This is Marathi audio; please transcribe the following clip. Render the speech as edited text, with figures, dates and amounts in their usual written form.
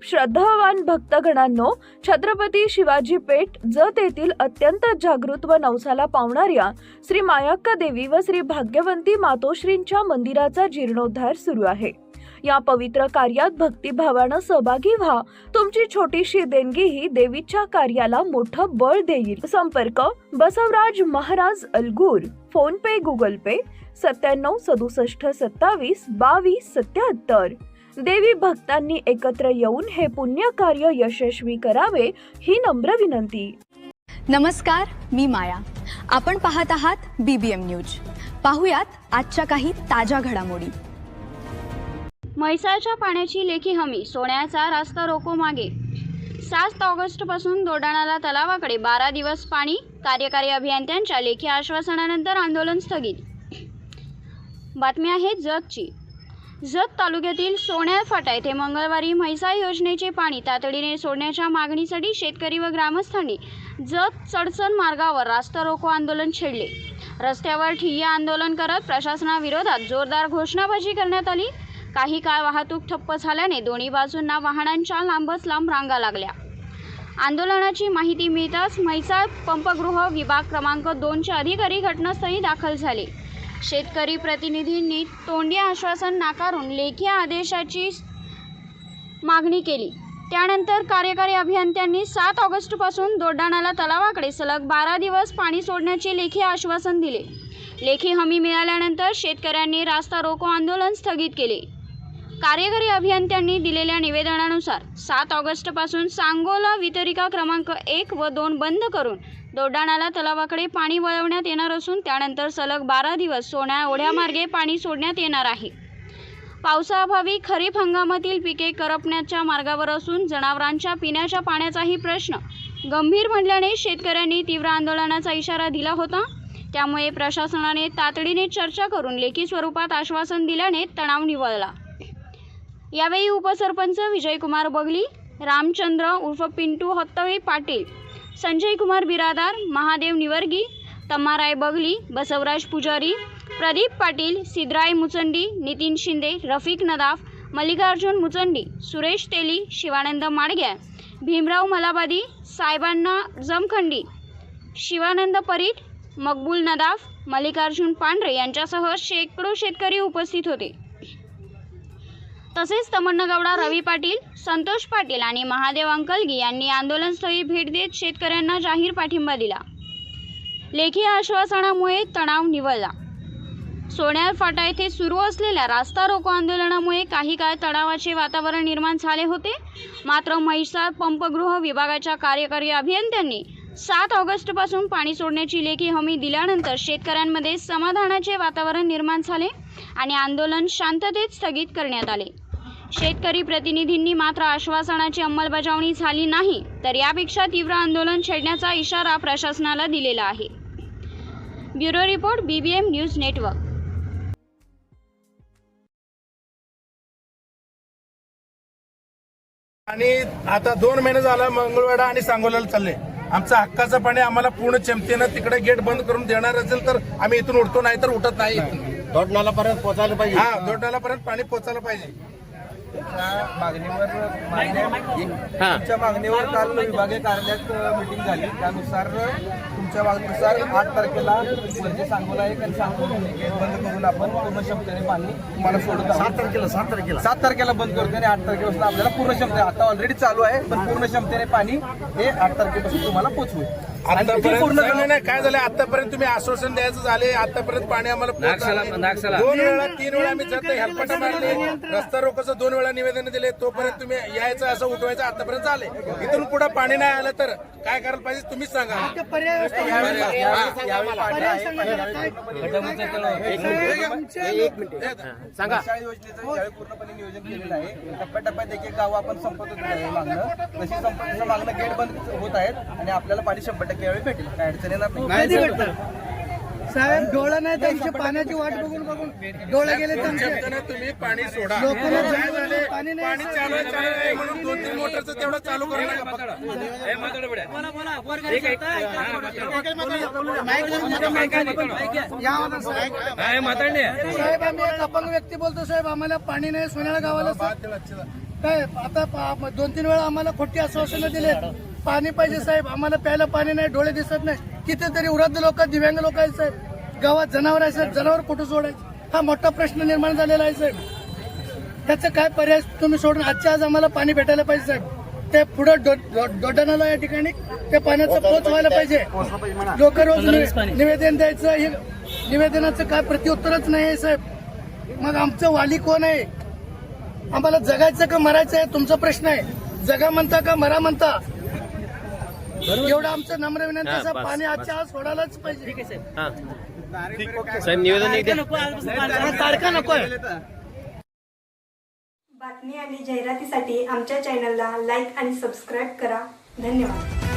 श्रद्धावान भक्तगणांनो, छत्रपती शिवाजी पेठ जत येथील अत्यंत जागृत व नवसाला पावणाऱ्या श्री मायाक्का देवी व श्री भाग्यवंती मातोश्रींच्या मंदिराचा जीर्णोद्धार सुरू आहे। या पवित्र कार्यात भक्तिभावानं सहभागी व्हा। तुमची छोटीशी देणगी ही देवीच्या कार्याला मोठं बळ देईल। संपर्क बसवराज महाराज अलगूर, फोन पे, गुगल पे 97 67 27 22 77। देवी भक्तांनी एकत्र येऊन हे पुण्य कार्य यशस्वी करावे ही नम्र विनंती। नमस्कार, मी माया। आपण पाहत आहात BBM न्यूज। पाहुयात आजच्या काही ताज्या घडामोडी। म्हैसाळच्या पाण्याची लेखी हमी, सोन्याचा रास्ता रोको मागे। 7 ऑगस्ट पासून दोडानाला तलावाकडे 12 दिवस पाणी। कार्यकारी अभियंत्यांच्या लेखी आश्वासनानंतर आंदोलन स्थगित। बातमी आहे जतची। जत तालुक्यातील सोन्याळ फाटा येथे मंगळवारी म्हैसाळ योजनेचे पाणी तातडीने सोडण्याच्या मागणीसाठी शेतकरी व ग्रामस्थांनी जत चडचण मार्गावर रास्ता रोको आंदोलन छेडले। रस्त्यावर ठिय्या आंदोलन करत प्रशासनाविरोधात जोरदार घोषणाबाजी करण्यात आली। काही काळ वाहतूक ठप्प झाल्याने दोन्ही बाजूंना वाहनांच्या लांबच लांब रांगा लागल्या। आंदोलनाची माहिती मिळताच म्हैसाळ पंपगृह विभाग क्रमांक 2चे अधिकारी घटनास्थळी दाखल झाले। शेतकरी प्रतिनिधींनी तोंडी आश्वासन नाकारून लेखी आदेशाची मागणी केली। त्यानंतर कार्यकारी अभियंत्यांनी 7 ऑगस्ट पासून दोडानाला तलावाकडे सलग 12 दिवस पाणी सोडण्याचे लेखी आश्वासन दिले। लेखी हमी मिळाल्यानंतर शेतकऱ्यांनी रास्ता रोको आंदोलन स्थगित केले। कार्यकारी अभियंत्यांनी दिलेल्या निवेदनानुसार 7 ऑगस्ट पासून सांगोला वितरिका क्रमांक 1 व 2 बंद करून दोडानाला तलावाकडे पाणी वळवण्यात येणार असून त्यानंतर सलग 12 दिवस सोन्या ओढ्यामार्गे पाणी सोडण्यात येणार आहे। पावसाअभावी खरीप हंगामातील पिके करपण्याच्या मार्गावर असून जनावरांच्या पिण्याच्या पाण्याचाही प्रश्न गंभीर बनल्याने शेतकऱ्यांनी तीव्र आंदोलनाचा इशारा दिला होता। त्यामुळे प्रशासनाने तातडीने चर्चा करून लेखी स्वरूपात आश्वासन दिल्याने तणाव निवळला। यावेळी उपसरपंच विजयकुमार बगली, रामचंद्र उर्फ पिंटू हत्तळी पाटील, संजय कुमार बिरादार, महादेव निवर्गी, तम्माराय बगली, बसवराज पुजारी, प्रदीप पाटील, सिद्धराय मुचंडी, नितीन शिंदे, रफिक नदाफ, मल्लिकार्जुन मुचंडी, सुरेश तेली, शिवानंद माडग्या, भीमराव मलाबादी, साहेबांना जमखंडी, शिवानंद परीट, मकबूल नदाफ, मल्लिकार्जुन पांढरे यांच्यासह शेकडो शेतकरी उपस्थित होते। तसेच तमन्नागौडा, रवी पाटील, संतोष पाटील आणि महादेव अंकलगी यांनी आंदोलनस्थळी भेट देत शेतकऱ्यांना जाहीर पाठिंबा दिला। लेखी आश्वासनामुळे तणाव निवळला। सोन्याळ फाटा येथे सुरू असलेल्या रास्ता रोको आंदोलनामुळे काही काळ तणावाचे वातावरण निर्माण झाले होते। मात्र म्हैसाळ पंपगृह विभागाच्या कार्यकारी अभियंत्यांनी 7 ऑगस्ट पासून पाणी सोडण्याची लेखी हमी दिल्यानंतर शेतकऱ्यांमध्ये समाधानाचे वातावरण निर्माण झाले आणि आंदोलन शांततेत स्थगित करण्यात आले। शेतकरी प्रतिनिधींनी मात्र आश्वासनाची अंमलबजावणी झाली नाही तर यापेक्षा तीव्र आंदोलन छेडण्याचा इशारा प्रशासनाला दिलेला आहे। Bureau report, BBM news network. आणि आता 2 महिने झाला मंगळवेढा आणि सांगोल्याला चालले। आमचं हक्काचं पाणी आम्हाला पूर्ण क्षमतेनं तिकडे गेट बंद करून देणार असेल तर आम्ही इथून उठतो, नाही तर उठत नाही। दोडनालापर्यंत पोहोचायला पाहिजे। हा, दोडनालापर्यंत पाणी पोहोचायला पाहिजे। तुमच्या मागणीवर काल विभागीय कार्यालयात मीटिंग झाली। त्यानुसार तुमच्या मागणीनुसार 8 तारखेला म्हणजे सांगोला एक आणि सांगोला गेट बंद करून आपण पूर्ण क्षमतेने पाणी तुम्हाला सोडत आहोत। 7 तारखेला बंद करतो आणि 8 तारखेपासून आपल्याला पूर्ण क्षमते, आता ऑलरेडी चालू आहे पण पूर्ण क्षमतेने पाणी हे 8 तारखेपासून तुम्हाला पोहोचवू। आतापर्यंत काय झालं, आतापर्यंत तुम्ही आश्वासन द्यायचं झाले, आतापर्यंत पाणी आम्हाला 2 वेळा 3 वेळा आम्ही जातो हेल्पटा मारले, रस्ता रोकोचं 2 वेळा निवेदन दिले, तोपर्यंत तुम्ही यायचं असं उठवायचं आतापर्यंत झाले। इथून पुढे पाणी नाही आलं तर काय करायला पाहिजे तुम्हीच सांगा। सांगा। योजनेचं ज्यावेळी पूर्णपणे नियोजन केलेलं आहे, टप्प्याटप्प्यात एक गाव आपण संपत मागणं, तशी संपत मागणं गेट बंद होत आहेत आणि आपल्याला पाणी 100% यावेळी भेटेल, काय अडचण येणार नाही। साहेब डोळा नाही त्यांची पाण्याची वाट बघून बघून डोळे गेले त्यांचे। तुम्ही पाणी सोडा, पाणी चालू आहे म्हणून 2-3 मोटरचं तेवढं चालू करू नका। साहेब आम्ही एक अपंग व्यक्ती बोलतो, साहेब आम्हाला पाणी नाही सोन्याळ गावाला। काय आता 2-3 वेळा आम्हाला खोटी आश्वासनं दिले. पाणी पाहिजे साहेब, आम्हाला प्यायला पाणी नाही, डोळे दिसत नाही. कितीतरी वृद्ध लोक, दिव्यांग लोक आहेत साहेब. गावात जनावर आहे साहेब, जनावर कुठं सोडायचं हा मोठा प्रश्न निर्माण झालेला आहे साहेब. त्याचं काय पर्याय तुम्ही सोडून आजच्या आज आम्हाला पाणी भेटायला पाहिजे साहेब. ते पुढे दोडानाला या ठिकाणी ते पाण्याचं पोच व्हायला पाहिजे. लोक रोज निवेदन द्यायचं, हे निवेदनाचं काय प्रत्युत्तरच नाही आहे साहेब. मग आमचं वाली कोण आहे? आम्हाला जगायचं का मरायचं आहे तुमचा प्रश्न आहे. जगा म्हणता का मरा म्हणता? एवढं आमचं नम्र विनंती आहे साहेब, पाणी आजच्या आज सोडायलाच पाहिजे. साहेब निवेदन तारखा नकोय. बातमी आणि जाहिरातीसाठी आमच्या चॅनलला लाईक आणि सबस्क्राईब करा. धन्यवाद.